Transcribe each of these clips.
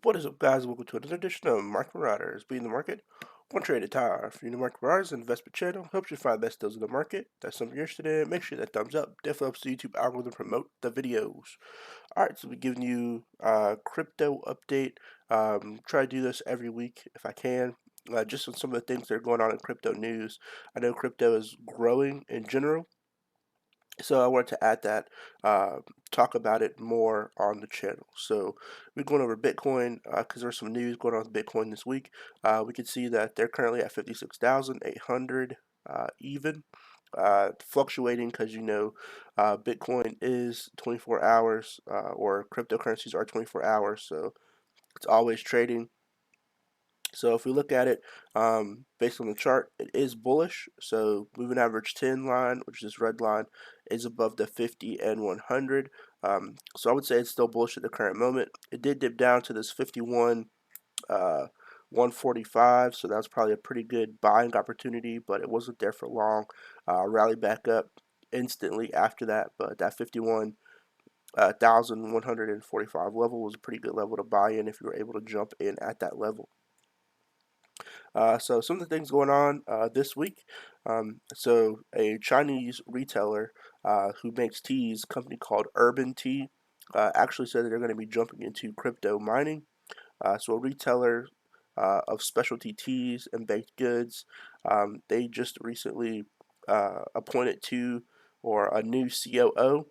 What is up, guys? Welcome to another edition of Market Riders. Being the market, one trade at a time. If you're new to Market Riders, an investment channel helps you find the best deals in the market. That's something you're interested in. Make sure that thumbs up. Definitely helps the YouTube algorithm promote the videos. All right, so we're giving you a crypto update. Try to do this every week if I can. Just on some of the things that are going on in crypto news. I know crypto is growing in general, so I wanted to add that, talk about it more on the channel. So we're going over Bitcoin because there's some news going on with Bitcoin this week. We can see that they're currently at 56,800 even. Fluctuating because Bitcoin is 24 hours, or cryptocurrencies are 24 hours, so it's always trading. So if we look at it based on the chart, it is bullish. So moving average 10 line, which is this red line, is above the 50 and 100. So I would say it's still bullish at the current moment. It did dip down to this 51, 145, so that's probably a pretty good buying opportunity, but it wasn't there for long. Rallied back up instantly after that, but that 51 1,145 level was a pretty good level to buy in if you were able to jump in at that level. So some of the things going on this week. So a Chinese retailer who makes teas, a company called Urban Tea, actually said that they're going to be jumping into crypto mining. So a retailer of specialty teas and baked goods, they just recently appointed to or a new COO,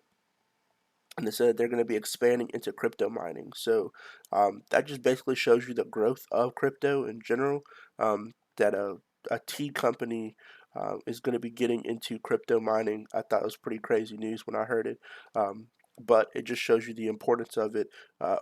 and they said they're going to be expanding into crypto mining. So that just basically shows you the growth of crypto in general. That a tea company is going to be getting into crypto mining. I thought it was pretty crazy news when I heard it. But it just shows you the importance of it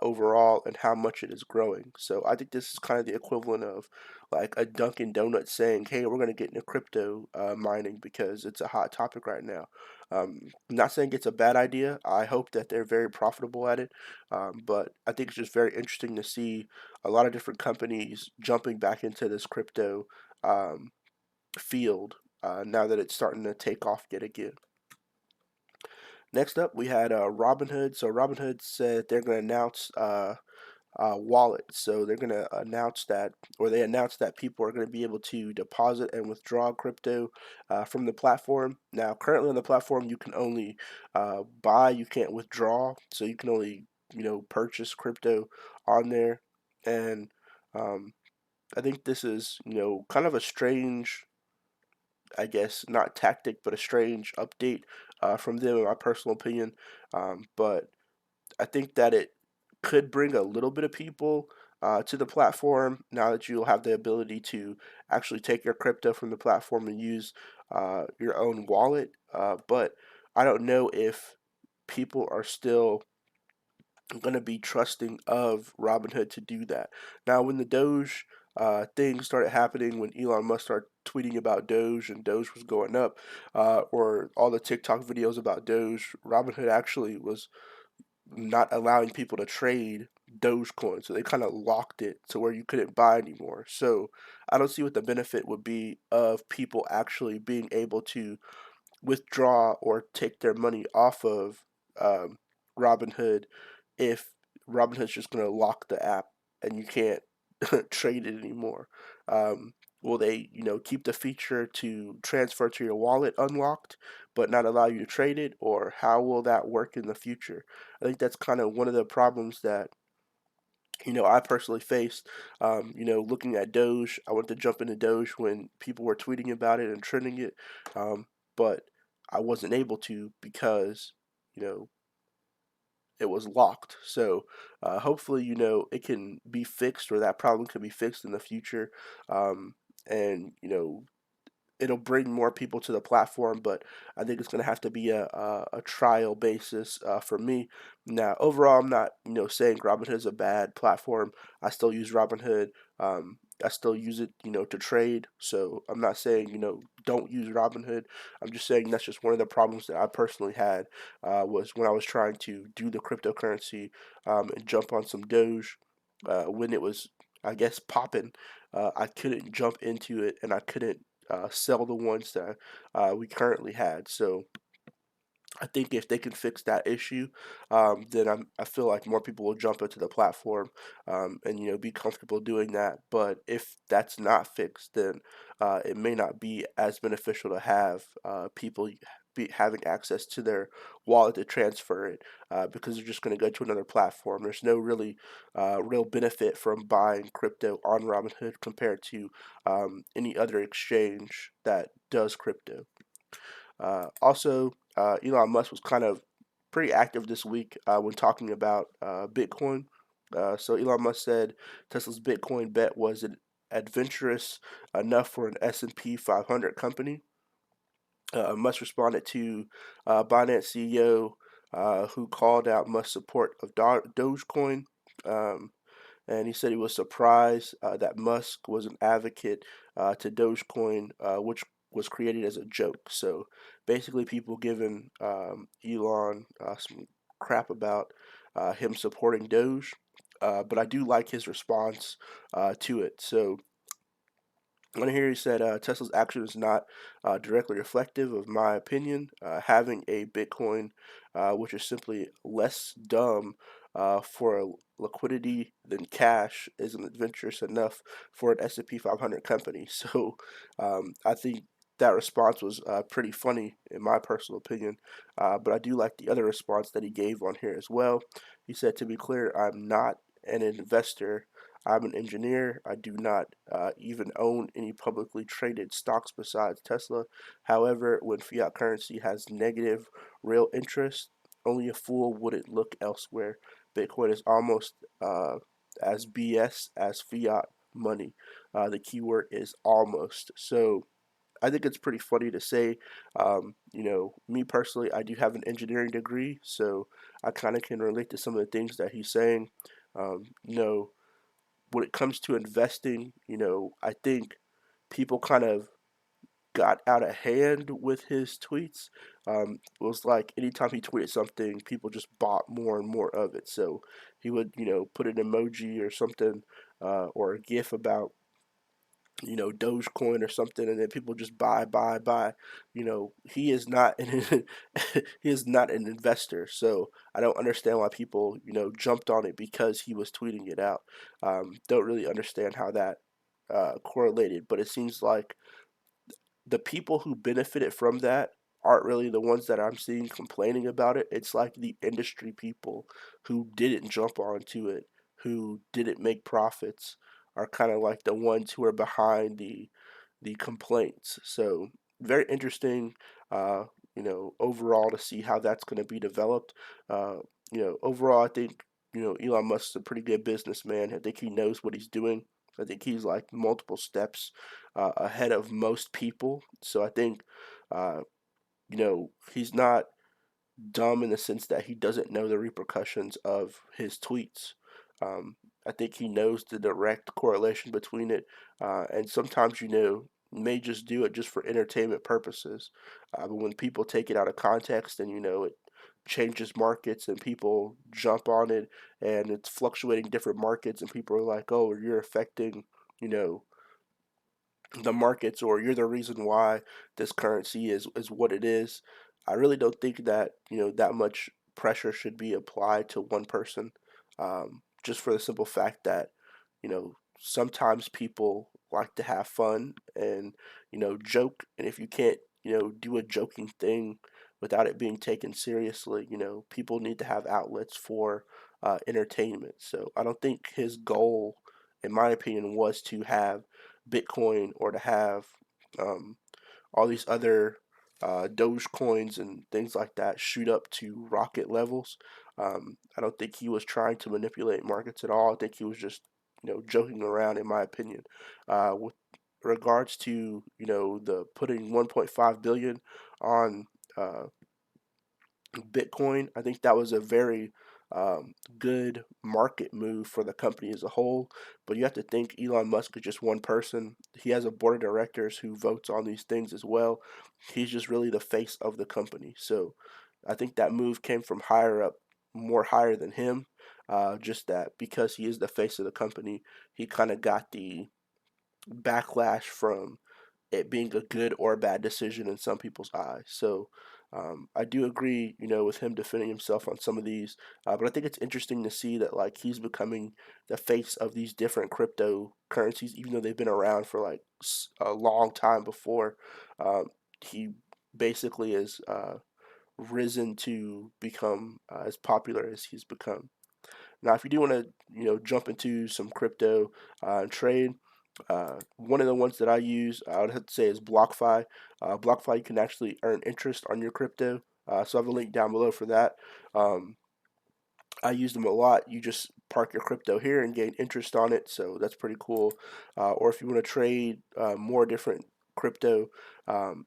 overall and how much it is growing. So I think this is kind of the equivalent of like a Dunkin' Donuts saying, "Hey, we're going to get into crypto mining because it's a hot topic right now." I'm not saying it's a bad idea. I hope that they're very profitable at it. But I think it's just very interesting to see a lot of different companies jumping back into this crypto um, field now that it's starting to take off yet again. Next up, we had Robinhood. So Robinhood said they're going to announce wallet. So they're going to announce that, or they announced that people are going to be able to deposit and withdraw crypto from the platform. Now, currently on the platform, you can only buy, you can't withdraw. So you can only, purchase crypto on there. And um, I think this is, kind of a strange, I guess, not tactic, but a strange update from them, in my personal opinion. But I think that it could bring a little bit of people to the platform now that you'll have the ability to actually take your crypto from the platform and use your own wallet. But I don't know if people are still going to be trusting of Robinhood to do that. Now, when the Doge thing started happening, when Elon Musk started tweeting about Doge and Doge was going up, or all the TikTok videos about Doge, Robinhood actually was not allowing people to trade Dogecoin. So they kind of locked it to where you couldn't buy anymore. So I don't see what the benefit would be of people actually being able to withdraw or take their money off of um, Robinhood if Robinhood's just going to lock the app and you can't trade it anymore. Will they, keep the feature to transfer to your wallet unlocked, but not allow you to trade it, or how will that work in the future? I think that's kind of one of the problems that I personally faced. Looking at Doge, I wanted to jump into Doge when people were tweeting about it and trending it, but I wasn't able to because you know it was locked. So hopefully, it can be fixed, or that problem can be fixed in the future. And it'll bring more people to the platform, but I think it's going to have to be a trial basis for me. Now, overall, I'm not saying Robinhood is a bad platform. I still use Robinhood. I still use it, to trade. So I'm not saying don't use Robinhood. I'm just saying that's just one of the problems that I personally had was when I was trying to do the cryptocurrency and jump on some Doge when it was, I guess, popping. I couldn't jump into it, and I couldn't sell the ones that we currently had. So I think if they can fix that issue, then I feel like more people will jump into the platform, and be comfortable doing that. But if that's not fixed, then it may not be as beneficial to have people having access to their wallet to transfer it, because they're just going to go to another platform. There's no really real benefit from buying crypto on Robinhood compared to any other exchange that does crypto. Also, Elon Musk was kind of pretty active this week when talking about Bitcoin. So Elon Musk said Tesla's Bitcoin bet was adventurous enough for an S&P 500 company. Musk responded to Binance CEO who called out Musk's support of Dogecoin. Um, and he said he was surprised that Musk was an advocate to Dogecoin, which was created as a joke. So basically, people giving Elon some crap about him supporting Doge, but I do like his response to it. So on here, he said Tesla's action is not directly reflective of my opinion. Having a Bitcoin, which is simply less dumb for liquidity than cash, isn't adventurous enough for an S&P 500 company. So I think that response was pretty funny, in my personal opinion. But I do like the other response that he gave on here as well. He said, to be clear, I'm not an investor. I'm an engineer. I do not even own any publicly traded stocks besides Tesla. However, when fiat currency has negative real interest, only a fool wouldn't look elsewhere. Bitcoin is almost as BS as fiat money. The keyword is almost. So I think it's pretty funny to say. Me personally, I do have an engineering degree, so I kind of can relate to some of the things that he's saying. Um, you know, when it comes to investing, I think people kind of got out of hand with his tweets. It was like anytime he tweeted something, people just bought more and more of it. So he would, put an emoji or something, or a GIF about Dogecoin or something, and then people just buy, buy, buy. He is not an he is not an investor, so I don't understand why people jumped on it because he was tweeting it out. Don't really understand how that correlated, but it seems like the people who benefited from that aren't really the ones that I'm seeing complaining about it. It's like the industry people who didn't jump onto it, who didn't make profits, are kind of like the ones who are behind the complaints. So very interesting, uh, overall to see how that's going to be developed. Overall, I think Elon Musk's a pretty good businessman. I think he knows what he's doing. I think he's like multiple steps ahead of most people. So I think, uh, he's not dumb in the sense that he doesn't know the repercussions of his tweets. Um, I think he knows the direct correlation between it, and sometimes may just do it just for entertainment purposes. But when people take it out of context, and it changes markets, and people jump on it, and it's fluctuating different markets, and people are like, "Oh, you're affecting." You know, the markets, or you're the reason why this currency is what it is. I really don't think that that much pressure should be applied to one person, just for the simple fact that sometimes people like to have fun and joke, and if you can't do a joking thing without it being taken seriously, people need to have outlets for entertainment. So I don't think his goal, in my opinion, was to have Bitcoin or to have um, all these other Doge coins and things like that shoot up to rocket levels. I don't think he was trying to manipulate markets at all. I think he was just joking around, in my opinion. With regards to the putting 1.5 billion on uh, Bitcoin, I think that was a very good market move for the company as a whole. But you have to think Elon Musk is just one person. He has a board of directors who votes on these things as well. He's just really the face of the company. So I think that move came from higher up, more higher than him. Just that because he is the face of the company, he kind of got the backlash from it being a good or bad decision in some people's eyes. So I do agree, with him defending himself on some of these, but I think it's interesting to see that like he's becoming the face of these different cryptocurrencies, even though they've been around for like a long time before. Um, he basically has risen to become as popular as he's become. Now, if you do want to, jump into some crypto and trade, one of the ones that I use, I would have to say, is BlockFi. BlockFi, you can actually earn interest on your crypto. So I have a link down below for that. Um, I use them a lot. You just park your crypto here and gain interest on it, so that's pretty cool. Or if you want to trade more different crypto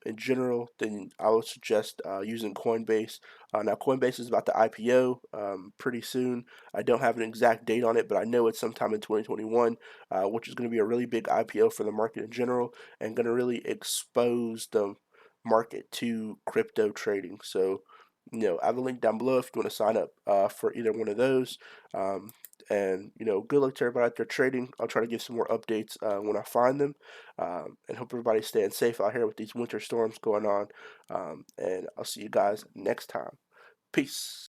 in general, then I would suggest using Coinbase. Now, Coinbase is about to IPO pretty soon. I don't have an exact date on it, but I know it's sometime in 2021, which is going to be a really big IPO for the market in general and going to really expose the market to crypto trading. So, I have a link down below if you want to sign up for either one of those. Um, and good luck to everybody out there trading. I'll try to give some more updates when I find them, and hope everybody's staying safe out here with these winter storms going on. And I'll see you guys next time. Peace.